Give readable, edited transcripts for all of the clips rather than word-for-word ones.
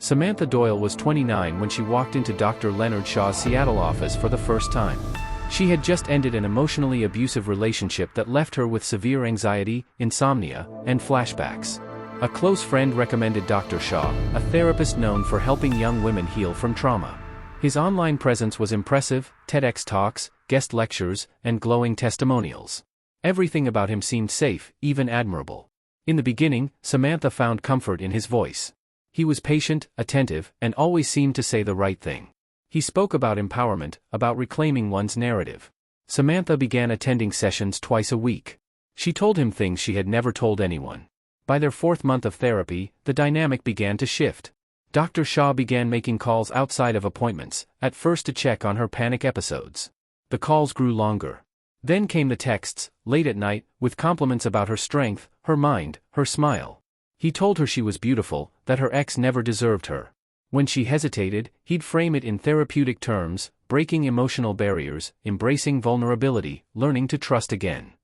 Samantha Doyle was 29 when she walked into Dr. Leonard Shaw's Seattle office for the first time. She had just ended an emotionally abusive relationship that left her with severe anxiety, insomnia, and flashbacks. A close friend recommended Dr. Shaw, a therapist known for helping young women heal from trauma. His online presence was impressive: TEDx talks, guest lectures, and glowing testimonials. Everything about him seemed safe, even admirable. In the beginning, Samantha found comfort in his voice. He was patient, attentive, and always seemed to say the right thing. He spoke about empowerment, about reclaiming one's narrative. Samantha began attending sessions twice a week. She told him things she had never told anyone. By their 4th month of therapy, the dynamic began to shift. Dr. Shaw began making calls outside of appointments, at first to check on her panic episodes. The calls grew longer. Then came the texts, late at night, with compliments about her strength, her mind, her smile. He told her she was beautiful, that her ex never deserved her. When she hesitated, he'd frame it in therapeutic terms: breaking emotional barriers, embracing vulnerability, learning to trust again.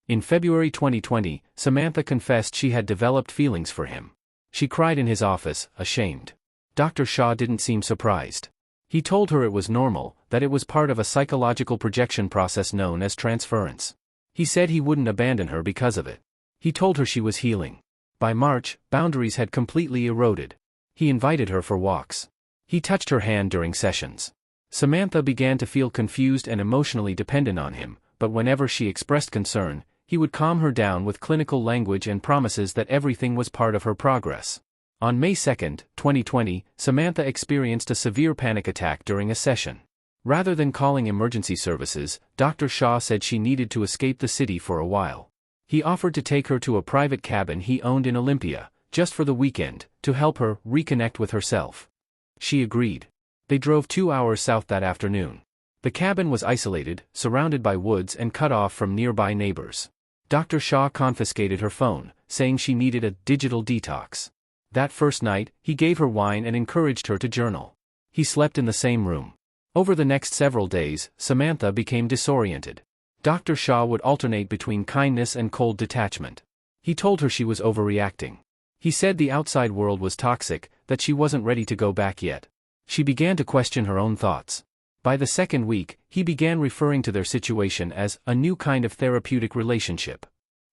In February 2020, Samantha confessed she had developed feelings for him. She cried in his office, ashamed. Dr. Shaw didn't seem surprised. He told her it was normal, that it was part of a psychological projection process known as transference. He said he wouldn't abandon her because of it. He told her she was healing. By March, boundaries had completely eroded. He invited her for walks. He touched her hand during sessions. Samantha began to feel confused and emotionally dependent on him, but whenever she expressed concern, he would calm her down with clinical language and promises that everything was part of her progress. On May 2, 2020, Samantha experienced a severe panic attack during a session. Rather than calling emergency services, Dr. Shaw said she needed to escape the city for a while. He offered to take her to a private cabin he owned in Olympia, just for the weekend, to help her reconnect with herself. She agreed. They drove 2 hours south that afternoon. The cabin was isolated, surrounded by woods and cut off from nearby neighbors. Dr. Shaw confiscated her phone, saying she needed a digital detox. That first night, he gave her wine and encouraged her to journal. He slept in the same room. Over the next several days, Samantha became disoriented. Dr. Shaw would alternate between kindness and cold detachment. He told her she was overreacting. He said the outside world was toxic, that she wasn't ready to go back yet. She began to question her own thoughts. By the 2nd week, he began referring to their situation as a new kind of therapeutic relationship.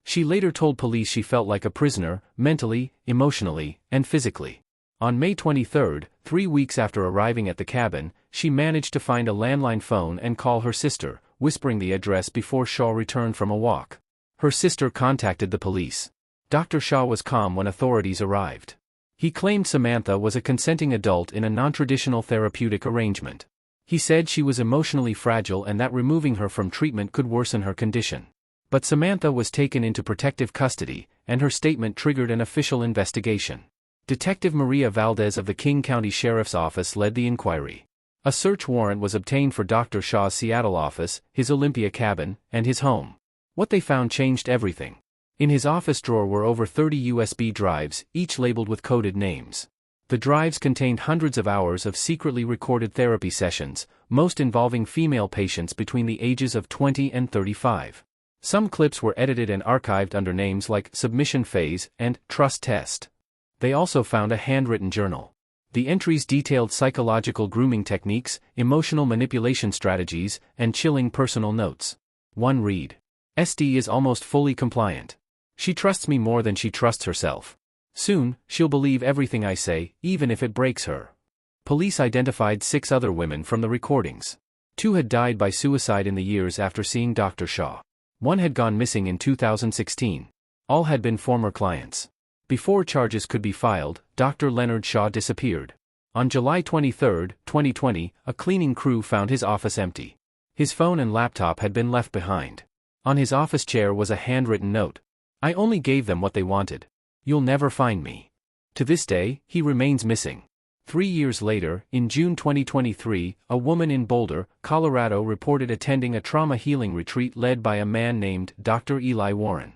She later told police she felt like a prisoner, mentally, emotionally, and physically. On May 23, 3 weeks after arriving at the cabin, she managed to find a landline phone and call her sister, whispering the address before Shaw returned from a walk. Her sister contacted the police. Dr. Shaw was calm when authorities arrived. He claimed Samantha was a consenting adult in a non-traditional therapeutic arrangement. He said she was emotionally fragile and that removing her from treatment could worsen her condition. But Samantha was taken into protective custody, and her statement triggered an official investigation. Detective Maria Valdez of the King County Sheriff's Office led the inquiry. A search warrant was obtained for Dr. Shaw's Seattle office, his Olympia cabin, and his home. What they found changed everything. In his office drawer were over 30 USB drives, each labeled with coded names. The drives contained hundreds of hours of secretly recorded therapy sessions, most involving female patients between the ages of 20 and 35. Some clips were edited and archived under names like Submission Phase and Trust Test. They also found a handwritten journal. The entries detailed psychological grooming techniques, emotional manipulation strategies, and chilling personal notes. One read: SD is almost fully compliant. She trusts me more than she trusts herself. Soon, she'll believe everything I say, even if it breaks her. Police identified 6 other women from the recordings. 2 had died by suicide in the years after seeing Dr. Shaw. 1 had gone missing in 2016. All had been former clients. Before charges could be filed, Dr. Leonard Shaw disappeared. On July 23, 2020, a cleaning crew found his office empty. His phone and laptop had been left behind. On his office chair was a handwritten note. "I only gave them what they wanted. You'll never find me." To this day, he remains missing. 3 years later, in June 2023, a woman in Boulder, Colorado reported attending a trauma healing retreat led by a man named Dr. Eli Warren.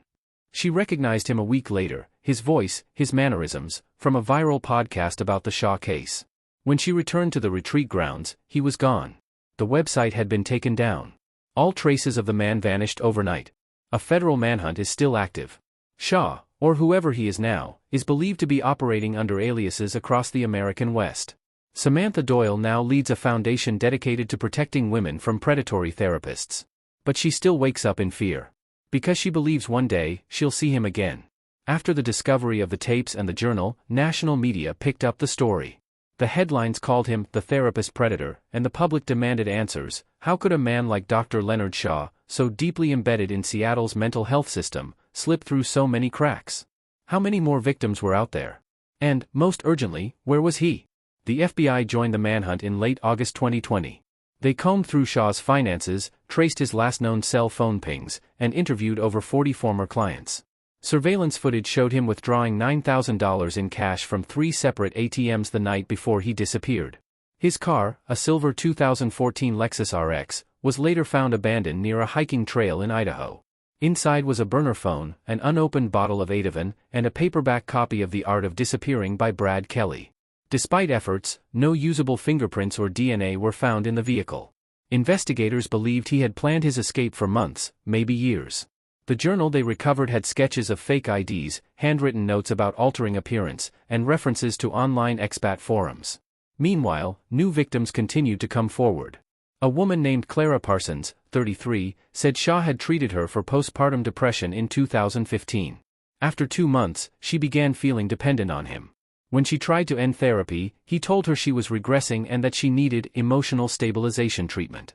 She recognized him a week later, his voice, his mannerisms, from a viral podcast about the Shaw case. When she returned to the retreat grounds, he was gone. The website had been taken down. All traces of the man vanished overnight. A federal manhunt is still active. Shaw, or whoever he is now, is believed to be operating under aliases across the American West. Samantha Doyle now leads a foundation dedicated to protecting women from predatory therapists. But she still wakes up in fear. Because she believes one day, she'll see him again. After the discovery of the tapes and the journal, national media picked up the story. The headlines called him the therapist predator, and the public demanded answers. How could a man like Dr. Leonard Shaw, so deeply embedded in Seattle's mental health system, slip through so many cracks? How many more victims were out there? And, most urgently, where was he? The FBI joined the manhunt in late August 2020. They combed through Shaw's finances, traced his last known cell phone pings, and interviewed over 40 former clients. Surveillance footage showed him withdrawing $9,000 in cash from 3 separate ATMs the night before he disappeared. His car, a silver 2014 Lexus RX, was later found abandoned near a hiking trail in Idaho. Inside was a burner phone, an unopened bottle of Ativan, and a paperback copy of The Art of Disappearing by Brad Kelly. Despite efforts, no usable fingerprints or DNA were found in the vehicle. Investigators believed he had planned his escape for months, maybe years. The journal they recovered had sketches of fake IDs, handwritten notes about altering appearance, and references to online expat forums. Meanwhile, new victims continued to come forward. A woman named Clara Parsons, 33, said Shaw had treated her for postpartum depression in 2015. After 2 months, she began feeling dependent on him. When she tried to end therapy, he told her she was regressing and that she needed emotional stabilization treatment.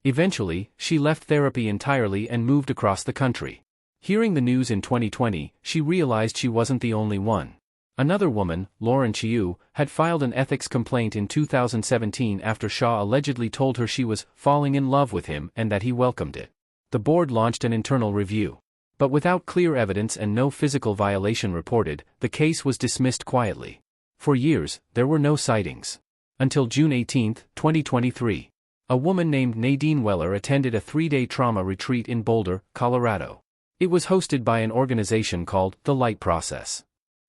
Eventually, she left therapy entirely and moved across the country. Hearing the news in 2020, she realized she wasn't the only one. Another woman, Lauren Chiu, had filed an ethics complaint in 2017 after Shaw allegedly told her she was falling in love with him and that he welcomed it. The board launched an internal review. But without clear evidence and no physical violation reported, the case was dismissed quietly. For years, there were no sightings. Until June 18, 2023. A woman named Nadine Weller attended a 3-day trauma retreat in Boulder, Colorado. It was hosted by an organization called The Light Process.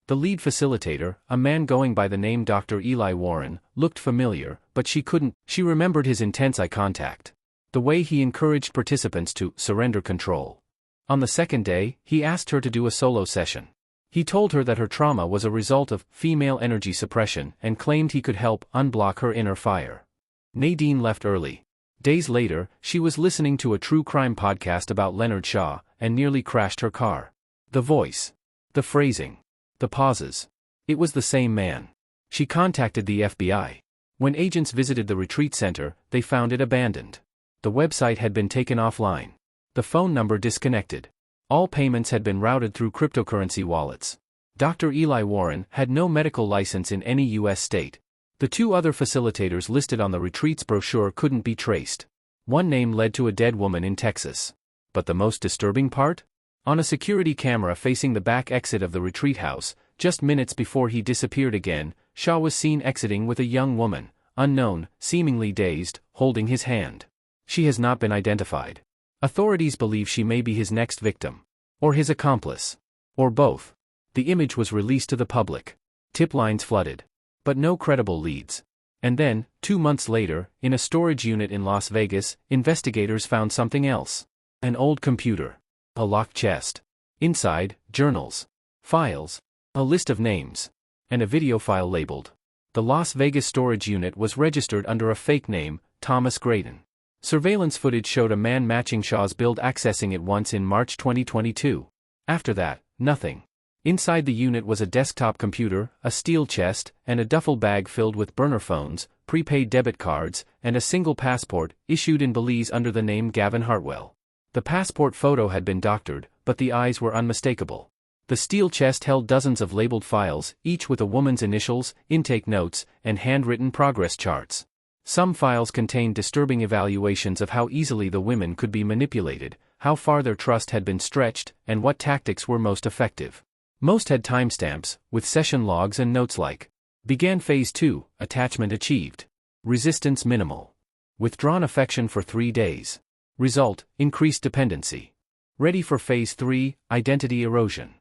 The lead facilitator, a man going by the name Dr. Eli Warren, looked familiar, but she remembered his intense eye contact. The way he encouraged participants to surrender control. On the second day, he asked her to do a solo session. He told her that her trauma was a result of female energy suppression and claimed he could help unblock her inner fire. Nadine left early. Days later, she was listening to a true crime podcast about Leonard Shaw and nearly crashed her car. The voice. The phrasing. The pauses. It was the same man. She contacted the FBI. When agents visited the retreat center, they found it abandoned. The website had been taken offline. The phone number disconnected. All payments had been routed through cryptocurrency wallets. Dr. Eli Warren had no medical license in any U.S. state. The 2 other facilitators listed on the retreat's brochure couldn't be traced. One name led to a dead woman in Texas. But the most disturbing part? On a security camera facing the back exit of the retreat house, just minutes before he disappeared again, Shaw was seen exiting with a young woman, unknown, seemingly dazed, holding his hand. She has not been identified. Authorities believe she may be his next victim. Or his accomplice. Or both. The image was released to the public. Tip lines flooded. But no credible leads. And then, 2 months later, in a storage unit in Las Vegas, investigators found something else. An old computer. A locked chest. Inside, journals. Files. A list of names. And a video file labeled. The Las Vegas storage unit was registered under a fake name, Thomas Graydon. Surveillance footage showed a man matching Shaw's build accessing it once in March 2022. After that, nothing. Inside the unit was a desktop computer, a steel chest, and a duffel bag filled with burner phones, prepaid debit cards, and a single passport, issued in Belize under the name Gavin Hartwell. The passport photo had been doctored, but the eyes were unmistakable. The steel chest held dozens of labeled files, each with a woman's initials, intake notes, and handwritten progress charts. Some files contained disturbing evaluations of how easily the women could be manipulated, how far their trust had been stretched, and what tactics were most effective. Most had timestamps, with session logs and notes like, began phase 2, attachment achieved. Resistance minimal. Withdrawn affection for 3 days. Result, increased dependency. Ready for phase 3, identity erosion.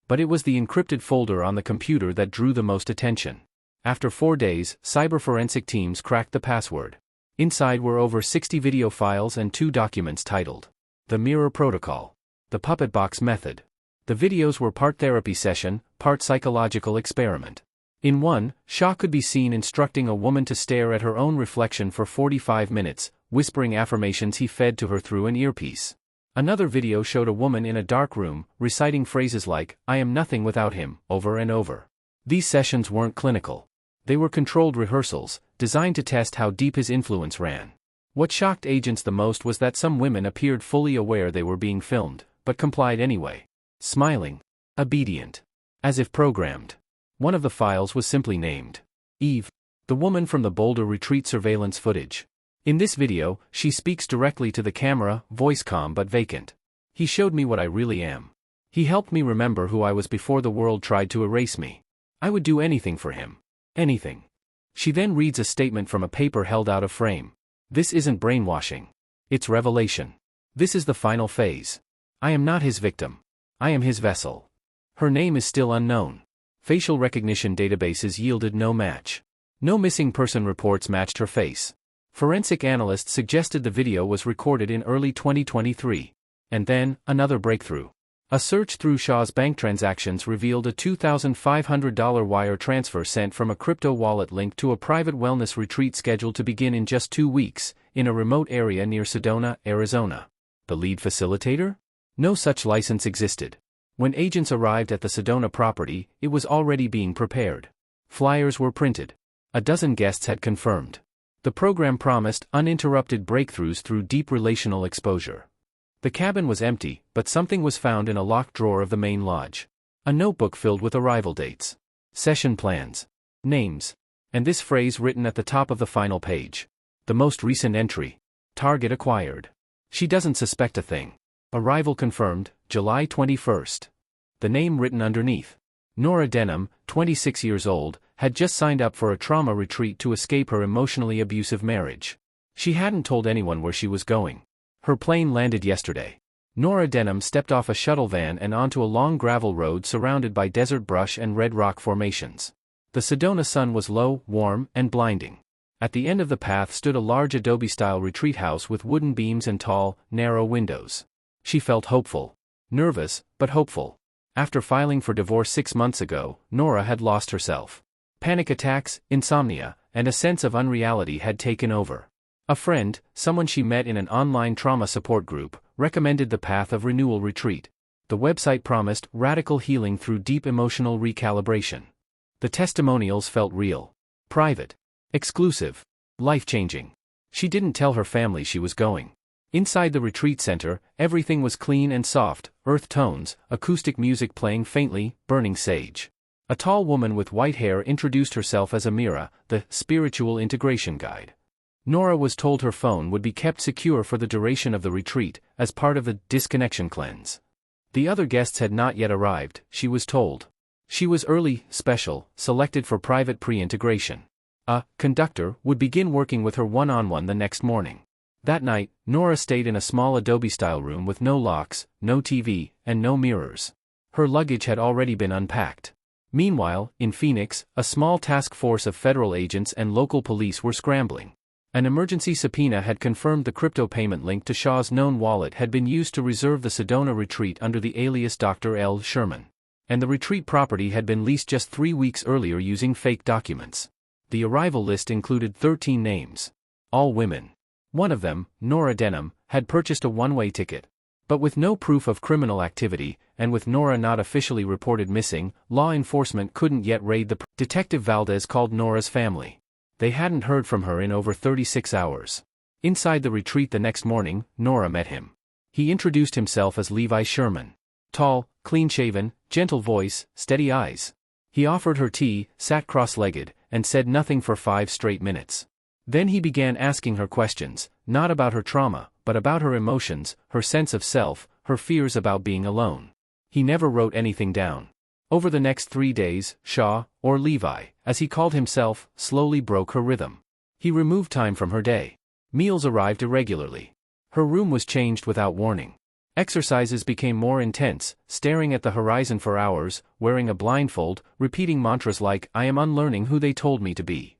But it was the encrypted folder on the computer that drew the most attention. After 4 days, cyber forensic teams cracked the password. Inside were over 60 video files and 2 documents titled, The Mirror Protocol. The Puppet Box Method. The videos were part therapy session, part psychological experiment. In one, Shah could be seen instructing a woman to stare at her own reflection for 45 minutes, whispering affirmations he fed to her through an earpiece. Another video showed a woman in a dark room, reciting phrases like, "I am nothing without him," over and over. These sessions weren't clinical. They were controlled rehearsals, designed to test how deep his influence ran. What shocked agents the most was that some women appeared fully aware they were being filmed, but complied anyway. Smiling. Obedient. As if programmed. One of the files was simply named Eve, the woman from the Boulder retreat surveillance footage. In this video, she speaks directly to the camera, voice calm but vacant. "He showed me what I really am. He helped me remember who I was before the world tried to erase me. I would do anything for him. Anything." She then reads a statement from a paper held out of frame. "This isn't brainwashing. It's revelation. This is the final phase. I am not his victim. I am his vessel." Her name is still unknown. Facial recognition databases yielded no match. No missing person reports matched her face. Forensic analysts suggested the video was recorded in early 2023. And then, another breakthrough. A search through Shah's bank transactions revealed a $2,500 wire transfer sent from a crypto wallet linked to a private wellness retreat scheduled to begin in just 2 weeks, in a remote area near Sedona, Arizona. The lead facilitator? No such license existed. When agents arrived at the Sedona property, it was already being prepared. Flyers were printed. A dozen guests had confirmed. The program promised uninterrupted breakthroughs through deep relational exposure. The cabin was empty, but something was found in a locked drawer of the main lodge. A notebook filled with arrival dates, session plans, names, and this phrase written at the top of the final page. The most recent entry. Target acquired. She doesn't suspect a thing. Arrival confirmed, July 21st. The name written underneath. Nora Denham, 26 years old, had just signed up for a trauma retreat to escape her emotionally abusive marriage. She hadn't told anyone where she was going. Her plane landed yesterday. Nora Denham stepped off a shuttle van and onto a long gravel road surrounded by desert brush and red rock formations. The Sedona sun was low, warm, and blinding. At the end of the path stood a large adobe-style retreat house with wooden beams and tall, narrow windows. She felt hopeful. Nervous, but hopeful. After filing for divorce 6 months ago, Nora had lost herself. Panic attacks, insomnia, and a sense of unreality had taken over. A friend, someone she met in an online trauma support group, recommended the Path of Renewal retreat. The website promised radical healing through deep emotional recalibration. The testimonials felt real. Private. Exclusive. Life-changing. She didn't tell her family she was going. Inside the retreat center, everything was clean and soft, earth tones, acoustic music playing faintly, burning sage. A tall woman with white hair introduced herself as Amira, the spiritual integration guide. Nora was told her phone would be kept secure for the duration of the retreat, as part of the disconnection cleanse. The other guests had not yet arrived, she was told. She was early, special, selected for private pre-integration. A conductor would begin working with her one-on-one the next morning. That night, Nora stayed in a small adobe-style room with no locks, no TV, and no mirrors. Her luggage had already been unpacked. Meanwhile, in Phoenix, a small task force of federal agents and local police were scrambling. An emergency subpoena had confirmed the crypto payment linked to Shah's known wallet had been used to reserve the Sedona retreat under the alias Dr. L. Sherman. And the retreat property had been leased just 3 weeks earlier using fake documents. The arrival list included 13 names. All women. One of them, Nora Denham, had purchased a one-way ticket. But with no proof of criminal activity, and with Nora not officially reported missing, law enforcement couldn't yet raid the Detective Valdez called Nora's family. They hadn't heard from her in over 36 hours. Inside the retreat the next morning, Nora met him. He introduced himself as Levi Sherman. Tall, clean-shaven, gentle voice, steady eyes. He offered her tea, sat cross-legged, and said nothing for 5 straight minutes. Then he began asking her questions, not about her trauma, but about her emotions, her sense of self, her fears about being alone. He never wrote anything down. Over the next 3 days, Shah, or Levi, as he called himself, slowly broke her rhythm. He removed time from her day. Meals arrived irregularly. Her room was changed without warning. Exercises became more intense, staring at the horizon for hours, wearing a blindfold, repeating mantras like, "I am unlearning who they told me to be."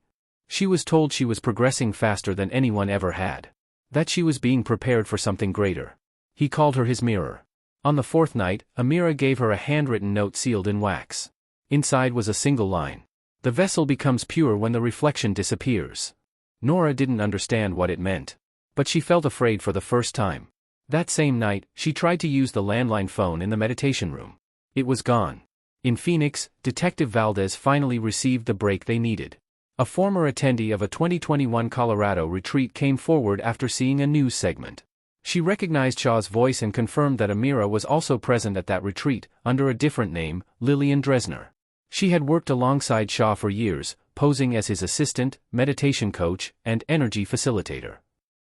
She was told she was progressing faster than anyone ever had. That she was being prepared for something greater. He called her his mirror. On the fourth night, Amira gave her a handwritten note sealed in wax. Inside was a single line. The vessel becomes pure when the reflection disappears. Nora didn't understand what it meant. But she felt afraid for the first time. That same night, she tried to use the landline phone in the meditation room. It was gone. In Phoenix, Detective Valdez finally received the break they needed. A former attendee of a 2021 Colorado retreat came forward after seeing a news segment. She recognized Shaw's voice and confirmed that Amira was also present at that retreat, under a different name, Lillian Dresner. She had worked alongside Shaw for years, posing as his assistant, meditation coach, and energy facilitator.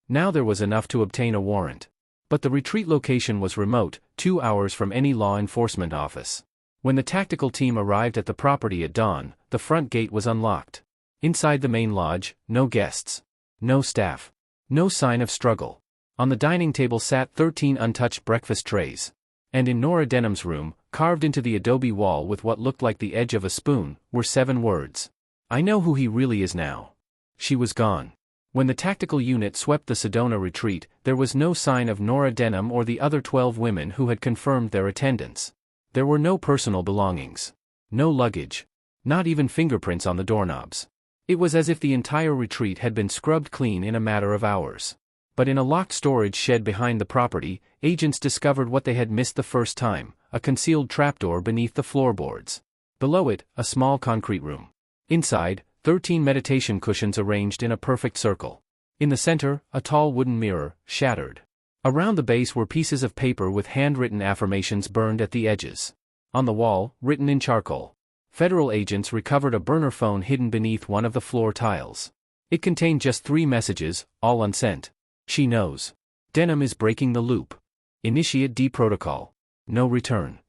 Now there was enough to obtain a warrant. But the retreat location was remote, 2 hours from any law enforcement office. When the tactical team arrived at the property at dawn, the front gate was unlocked. Inside the main lodge, no guests. No staff. No sign of struggle. On the dining table sat 13 untouched breakfast trays. And in Nora Denham's room, carved into the adobe wall with what looked like the edge of a spoon, were 7 words. "I know who he really is now." She was gone. When the tactical unit swept the Sedona retreat, there was no sign of Nora Denham or the other 12 women who had confirmed their attendance. There were no personal belongings. No luggage. Not even fingerprints on the doorknobs. It was as if the entire retreat had been scrubbed clean in a matter of hours. But in a locked storage shed behind the property, agents discovered what they had missed the first time, a concealed trapdoor beneath the floorboards. Below it, a small concrete room. Inside, 13 meditation cushions arranged in a perfect circle. In the center, a tall wooden mirror, shattered. Around the base were pieces of paper with handwritten affirmations burned at the edges. On the wall, written in charcoal. Federal agents recovered a burner phone hidden beneath one of the floor tiles. It contained just 3 messages, all unsent. "She knows. Denham is breaking the loop. Initiate D protocol. No return.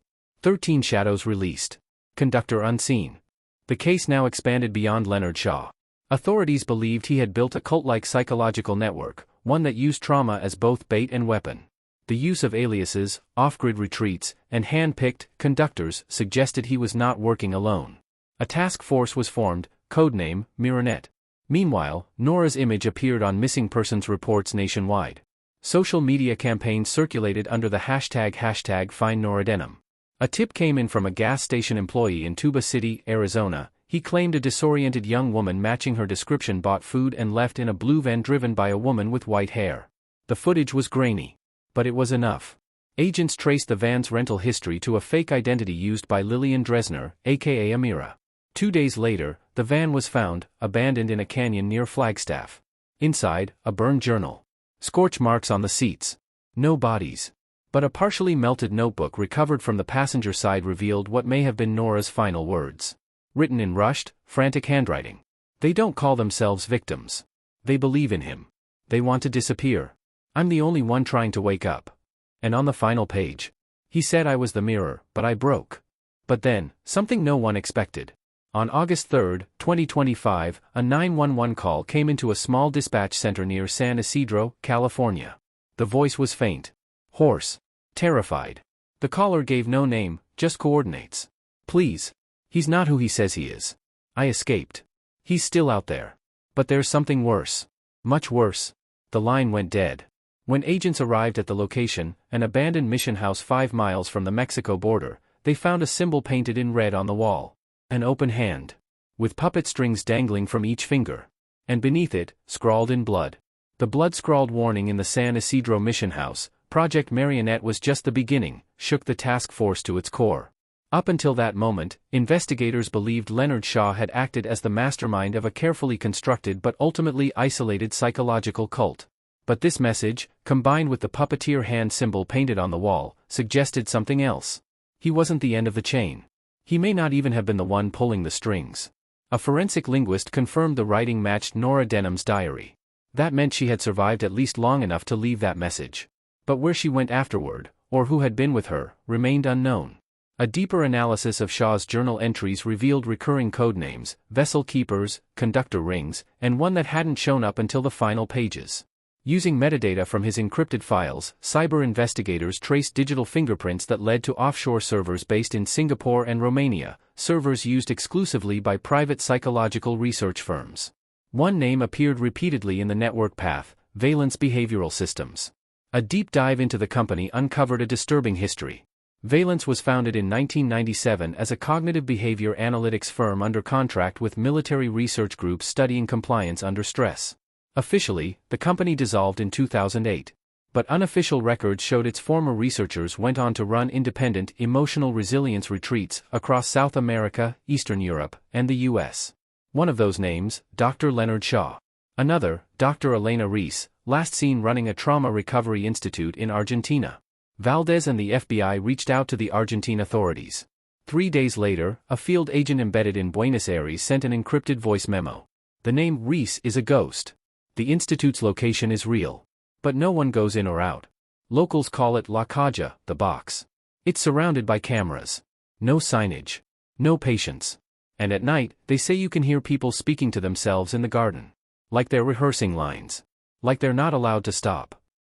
13 shadows released. Conductor unseen." The case now expanded beyond Leonard Shaw. Authorities believed he had built a cult-like psychological network, one that used trauma as both bait and weapon. The use of aliases, off-grid retreats, and hand-picked conductors suggested he was not working alone. A task force was formed, codename Mironette. Meanwhile, Nora's image appeared on missing persons reports nationwide. Social media campaigns circulated under the hashtag #FindNoraDenham. A tip came in from a gas station employee in Tuba City, Arizona. He claimed a disoriented young woman matching her description bought food and left in a blue van driven by a woman with white hair. The footage was grainy. But it was enough. Agents traced the van's rental history to a fake identity used by Lillian Dresner, aka Amira. 2 days later, the van was found, abandoned in a canyon near Flagstaff. Inside, a burned journal. Scorch marks on the seats. No bodies. But a partially melted notebook recovered from the passenger side revealed what may have been Nora's final words. Written in rushed, frantic handwriting. "They don't call themselves victims. They believe in him. They want to disappear. I'm the only one trying to wake up." And on the final page. "He said I was the mirror, but I broke." But then, something no one expected. On August 3, 2025, a 911 call came into a small dispatch center near San Isidro, California. The voice was faint. Hoarse. Terrified. The caller gave no name, just coordinates. "Please. He's not who he says he is. I escaped. He's still out there. But there's something worse. Much worse." The line went dead. When agents arrived at the location, an abandoned mission house 5 miles from the Mexico border, they found a symbol painted in red on the wall. An open hand. With puppet strings dangling from each finger. And beneath it, scrawled in blood. The blood-scrawled warning in the San Isidro mission house, Project Marionette was just the beginning, shook the task force to its core. Up until that moment, investigators believed Leonard Shaw had acted as the mastermind of a carefully constructed but ultimately isolated psychological cult. But this message, combined with the puppeteer hand symbol painted on the wall, suggested something else. He wasn't the end of the chain. He may not even have been the one pulling the strings. A forensic linguist confirmed the writing matched Nora Denham's diary. That meant she had survived at least long enough to leave that message. But where she went afterward, or who had been with her, remained unknown. A deeper analysis of Shaw's journal entries revealed recurring codenames, vessel keepers, conductor rings, and one that hadn't shown up until the final pages. Using metadata from his encrypted files, cyber investigators traced digital fingerprints that led to offshore servers based in Singapore and Romania, servers used exclusively by private psychological research firms. One name appeared repeatedly in the network path: Valence Behavioral Systems. A deep dive into the company uncovered a disturbing history. Valence was founded in 1997 as a cognitive behavior analytics firm under contract with military research groups studying compliance under stress. Officially, the company dissolved in 2008. But unofficial records showed its former researchers went on to run independent emotional resilience retreats across South America, Eastern Europe, and the US. One of those names, Dr. Leonard Shaw. Another, Dr. Elena Reese, last seen running a trauma recovery institute in Argentina. Valdez and the FBI reached out to the Argentine authorities. 3 days later, a field agent embedded in Buenos Aires sent an encrypted voice memo. The name Reese is a ghost. The institute's location is real. But no one goes in or out. Locals call it La Caja, the box. It's surrounded by cameras. No signage. No patients. And at night, they say you can hear people speaking to themselves in the garden. Like they're rehearsing lines. Like they're not allowed to stop.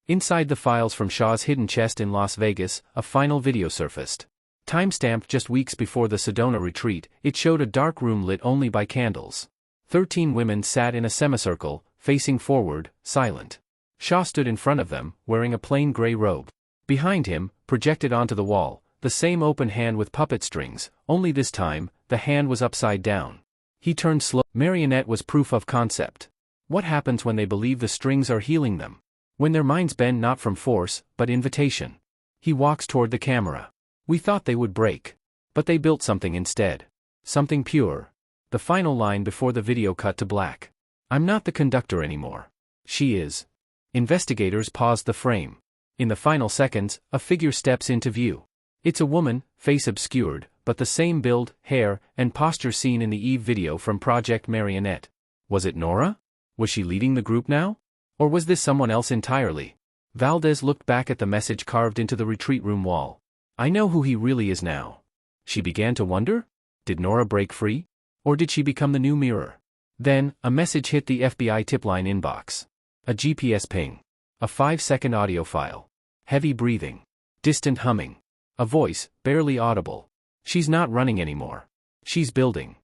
Inside the files from Shaw's hidden chest in Las Vegas, a final video surfaced. Timestamped just weeks before the Sedona retreat, it showed a dark room lit only by candles. 13 women sat in a semicircle, facing forward, silent. Shaw stood in front of them, wearing a plain gray robe. Behind him, projected onto the wall, the same open hand with puppet strings, only this time, the hand was upside down. He turned slow. Marionette was proof of concept. What happens when they believe the strings are healing them? When their minds bend not from force, but invitation. He walks toward the camera. We thought they would break. But they built something instead. Something pure. The final line before the video cut to black. I'm not the conductor anymore. She is. Investigators paused the frame. In the final seconds, a figure steps into view. It's a woman, face obscured, but the same build, hair, and posture seen in the Eve video from Project Marionette. Was it Nora? Was she leading the group now? Or was this someone else entirely? Valdez looked back at the message carved into the retreat room wall. I know who he really is now. She began to wonder? Did Nora break free? Or did she become the new mirror? Then, a message hit the FBI tip line inbox. A GPS ping. A 5-second audio file. Heavy breathing. Distant humming. A voice, barely audible. She's not running anymore. She's building.